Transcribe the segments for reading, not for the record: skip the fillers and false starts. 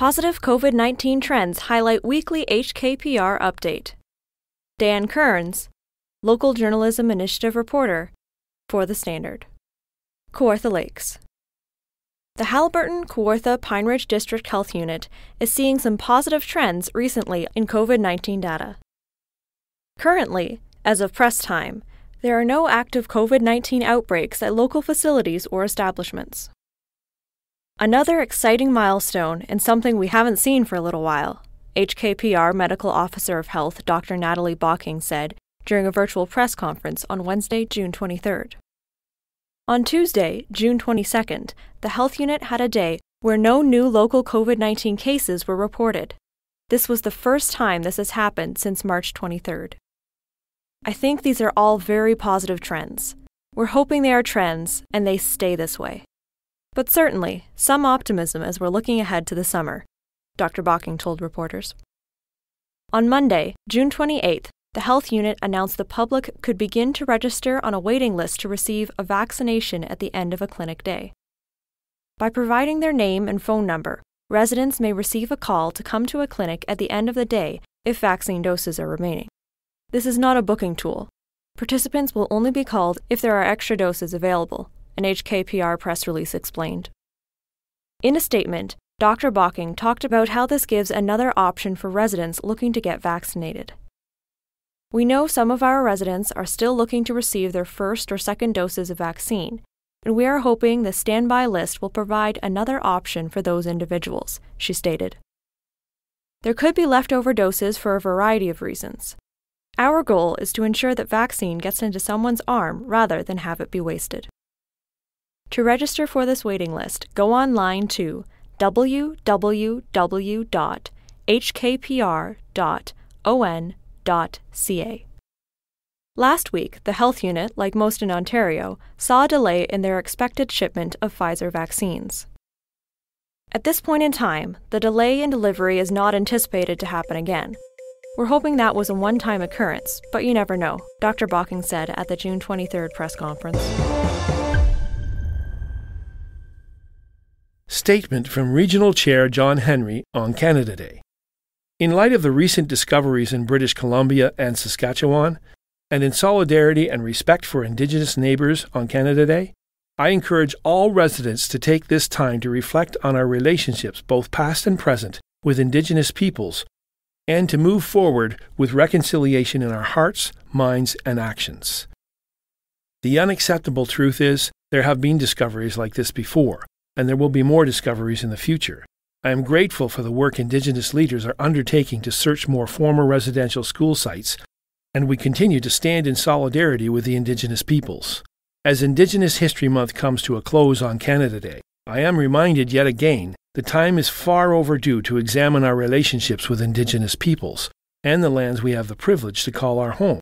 Positive COVID-19 trends highlight weekly HKPR update. Dan Kearns, Local Journalism Initiative reporter for The Standard. Kawartha Lakes. The Haliburton-Kawartha Pine Ridge District Health Unit is seeing some positive trends recently in COVID-19 data. Currently, as of press time, there are no active COVID-19 outbreaks at local facilities or establishments. Another exciting milestone and something we haven't seen for a little while, HKPR Medical Officer of Health Dr. Natalie Bocking said during a virtual press conference on Wednesday, June 23rd. On Tuesday, June 22nd, the health unit had a day where no new local COVID-19 cases were reported. This was the first time this has happened since March 23rd. I think these are all very positive trends. We're hoping they are trends and they stay this way. But certainly, some optimism as we're looking ahead to the summer, Dr. Bocking told reporters. On Monday, June 28th, the health unit announced the public could begin to register on a waiting list to receive a vaccination at the end of a clinic day. By providing their name and phone number, residents may receive a call to come to a clinic at the end of the day if vaccine doses are remaining. This is not a booking tool. Participants will only be called if there are extra doses available, an HKPR press release explained. In a statement, Dr. Bocking talked about how this gives another option for residents looking to get vaccinated. We know some of our residents are still looking to receive their first or second doses of vaccine, and we are hoping the standby list will provide another option for those individuals, she stated. There could be leftover doses for a variety of reasons. Our goal is to ensure that vaccine gets into someone's arm rather than have it be wasted. To register for this waiting list, go online to www.hkpr.on.ca. Last week, the health unit, like most in Ontario, saw a delay in their expected shipment of Pfizer vaccines. At this point in time, the delay in delivery is not anticipated to happen again. We're hoping that was a one-time occurrence, but you never know, Dr. Bocking said at the June 23rd press conference. Statement from Regional Chair John Henry on Canada Day. In light of the recent discoveries in British Columbia and Saskatchewan, and in solidarity and respect for Indigenous neighbours on Canada Day, I encourage all residents to take this time to reflect on our relationships, both past and present, with Indigenous peoples, and to move forward with reconciliation in our hearts, minds, and actions. The unacceptable truth is, there have been discoveries like this before, and there will be more discoveries in the future. I am grateful for the work Indigenous leaders are undertaking to search more former residential school sites, and we continue to stand in solidarity with the Indigenous peoples. As Indigenous History Month comes to a close on Canada Day, I am reminded yet again the time is far overdue to examine our relationships with Indigenous peoples and the lands we have the privilege to call our home.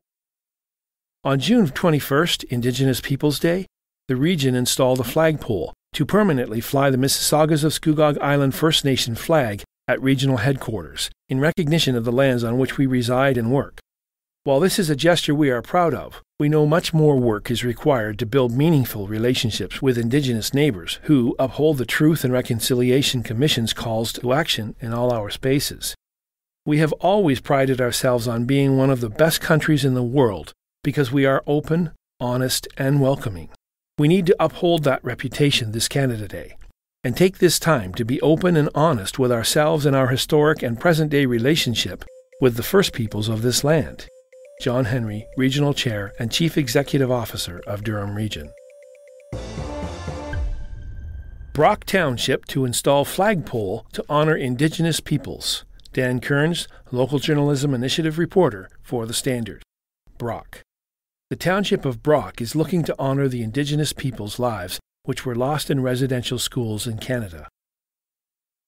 On June 21st, Indigenous Peoples Day, the region installed a flagpole to permanently fly the Mississaugas of Scugog Island First Nation flag at regional headquarters, in recognition of the lands on which we reside and work. While this is a gesture we are proud of, we know much more work is required to build meaningful relationships with Indigenous neighbours who uphold the Truth and Reconciliation Commission's calls to action in all our spaces. We have always prided ourselves on being one of the best countries in the world because we are open, honest, and welcoming. We need to uphold that reputation this Canada Day, and take this time to be open and honest with ourselves and our historic and present-day relationship with the First Peoples of this land. John Henry, Regional Chair and Chief Executive Officer of Durham Region. Brock Township to install flagpole to honour Indigenous peoples. Dan Kearns, Local Journalism Initiative reporter for The Standard. Brock. The Township of Brock is looking to honour the Indigenous peoples' lives which were lost in residential schools in Canada.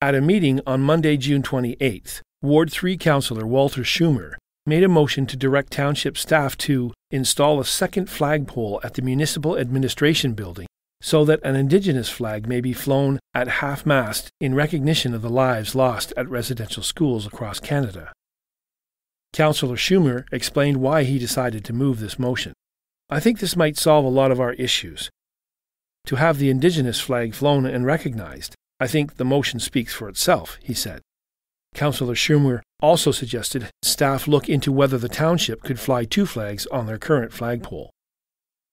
At a meeting on Monday, June 28th, Ward 3 Councillor Walter Schumer made a motion to direct Township staff to install a second flagpole at the Municipal Administration Building so that an Indigenous flag may be flown at half-mast in recognition of the lives lost at residential schools across Canada. Councillor Schumer explained why he decided to move this motion. I think this might solve a lot of our issues. To have the Indigenous flag flown and recognized, I think the motion speaks for itself, he said. Councillor Schumer also suggested staff look into whether the township could fly 2 flags on their current flagpole.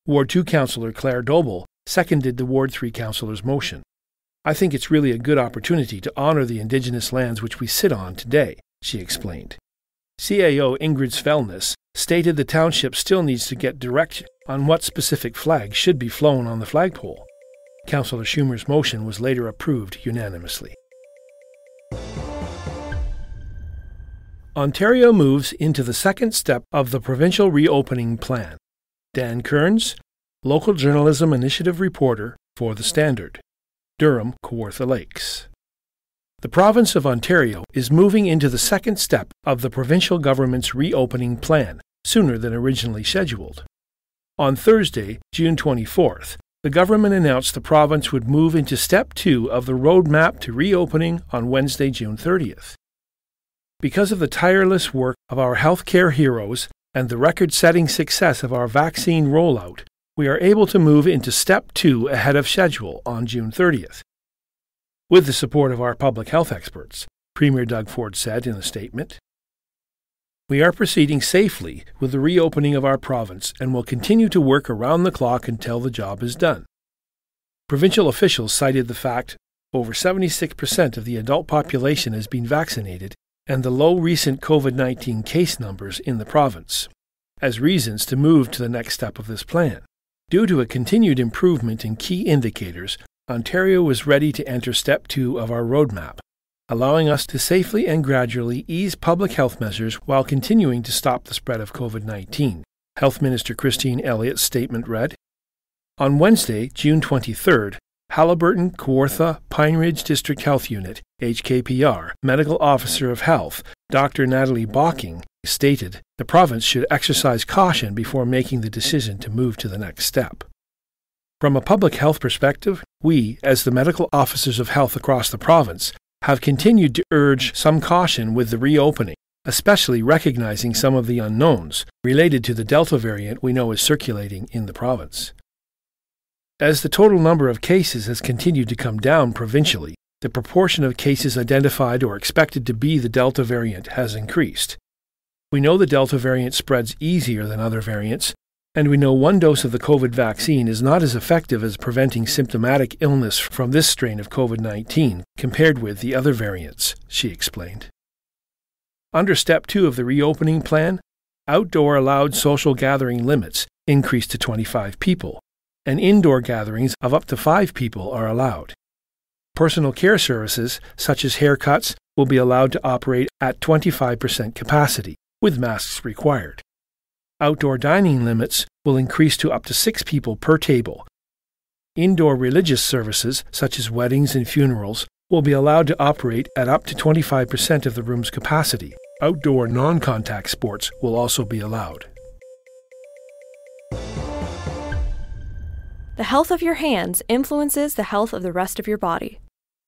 Ward 2 Councillor Claire Doble seconded the Ward 3 councillor's motion. I think it's really a good opportunity to honour the Indigenous lands which we sit on today, she explained. CAO Ingrid Svelness stated the township still needs to get direct on what specific flag should be flown on the flagpole. Councillor Schumer's motion was later approved unanimously. Ontario moves into the second step of the provincial reopening plan. Dan Kearns, Local Journalism Initiative reporter for The Standard. Durham, Kawartha Lakes. The province of Ontario is moving into the second step of the provincial government's reopening plan, sooner than originally scheduled. On Thursday, June 24th, the government announced the province would move into Step 2 of the roadmap to reopening on Wednesday, June 30th. Because of the tireless work of our healthcare heroes and the record-setting success of our vaccine rollout, we are able to move into Step 2 ahead of schedule on June 30th. With the support of our public health experts, Premier Doug Ford said in a statement, "We are proceeding safely with the reopening of our province and will continue to work around the clock until the job is done." Provincial officials cited the fact over 76% of the adult population has been vaccinated and the low recent COVID-19 case numbers in the province as reasons to move to the next step of this plan. Due to a continued improvement in key indicators, Ontario was ready to enter Step 2 of our roadmap, allowing us to safely and gradually ease public health measures while continuing to stop the spread of COVID-19. Health Minister Christine Elliott's statement read, "On Wednesday, June 23rd, Haliburton Kawartha Pine Ridge District Health Unit, HKPR, Medical Officer of Health, Dr. Natalie Bocking, stated the province should exercise caution before making the decision to move to the next step. From a public health perspective, we, as the medical officers of health across the province, have continued to urge some caution with the reopening, especially recognizing some of the unknowns related to the Delta variant we know is circulating in the province. As the total number of cases has continued to come down provincially, the proportion of cases identified or expected to be the Delta variant has increased. We know the Delta variant spreads easier than other variants, and we know one dose of the COVID vaccine is not as effective as preventing symptomatic illness from this strain of COVID-19 compared with the other variants," she explained. Under Step 2 of the reopening plan, outdoor allowed social gathering limits increased to 25 people, and indoor gatherings of up to 5 people are allowed. Personal care services, such as haircuts, will be allowed to operate at 25% capacity, with masks required. Outdoor dining limits will increase to up to 6 people per table. Indoor religious services, such as weddings and funerals, will be allowed to operate at up to 25% of the room's capacity. Outdoor non-contact sports will also be allowed. The health of your hands influences the health of the rest of your body.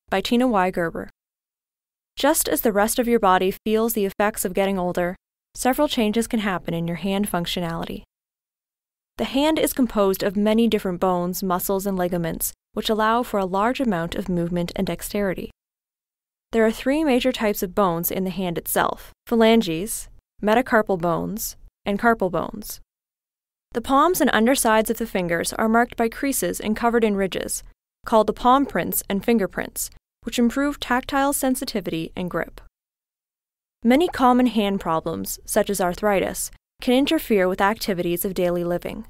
By Tina Y. Gerber. Just as the rest of your body feels the effects of getting older, several changes can happen in your hand functionality. The hand is composed of many different bones, muscles, and ligaments, which allow for a large amount of movement and dexterity. There are 3 major types of bones in the hand itself: phalanges, metacarpal bones, and carpal bones. The palms and undersides of the fingers are marked by creases and covered in ridges, called the palm prints and fingerprints, which improve tactile sensitivity and grip. Many common hand problems, such as arthritis, can interfere with activities of daily living.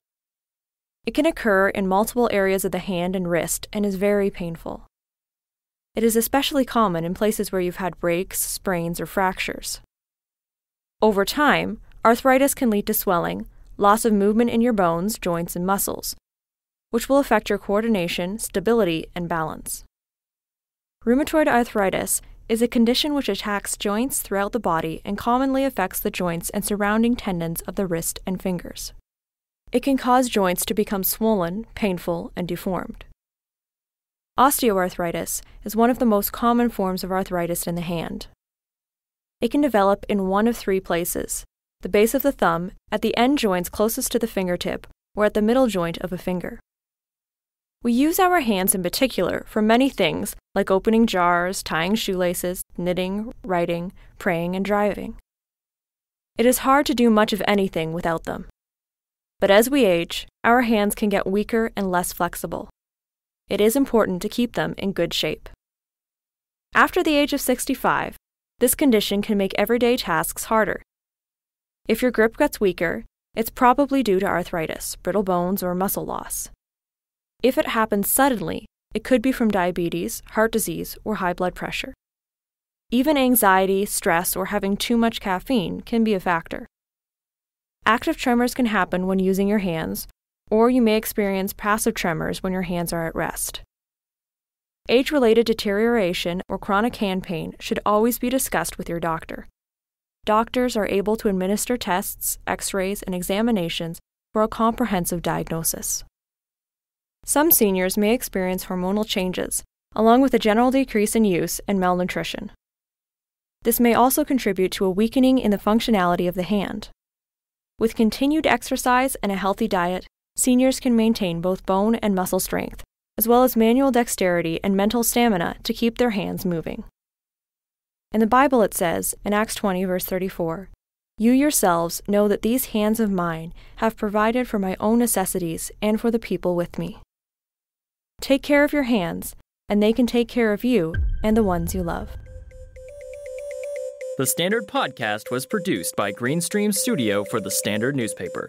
It can occur in multiple areas of the hand and wrist and is very painful. It is especially common in places where you've had breaks, sprains, or fractures. Over time, arthritis can lead to swelling, loss of movement in your bones, joints, and muscles, which will affect your coordination, stability, and balance. Rheumatoid arthritis is a condition which attacks joints throughout the body and commonly affects the joints and surrounding tendons of the wrist and fingers. It can cause joints to become swollen, painful, and deformed. Osteoarthritis is one of the most common forms of arthritis in the hand. It can develop in one of 3 places: the base of the thumb, at the end joints closest to the fingertip, or at the middle joint of a finger. We use our hands in particular for many things like opening jars, tying shoelaces, knitting, writing, praying, and driving. It is hard to do much of anything without them. But as we age, our hands can get weaker and less flexible. It is important to keep them in good shape. After the age of 65, this condition can make everyday tasks harder. If your grip gets weaker, it's probably due to arthritis, brittle bones, or muscle loss. If it happens suddenly, it could be from diabetes, heart disease, or high blood pressure. Even anxiety, stress, or having too much caffeine can be a factor. Active tremors can happen when using your hands, or you may experience passive tremors when your hands are at rest. Age-related deterioration or chronic hand pain should always be discussed with your doctor. Doctors are able to administer tests, x-rays, and examinations for a comprehensive diagnosis. Some seniors may experience hormonal changes, along with a general decrease in use and malnutrition. This may also contribute to a weakening in the functionality of the hand. With continued exercise and a healthy diet, seniors can maintain both bone and muscle strength, as well as manual dexterity and mental stamina to keep their hands moving. In the Bible it says, in Acts 20, verse 34, "You yourselves know that these hands of mine have provided for my own necessities and for the people with me." Take care of your hands, and they can take care of you and the ones you love. The Standard Podcast was produced by Greenstream Studio for the Standard newspaper.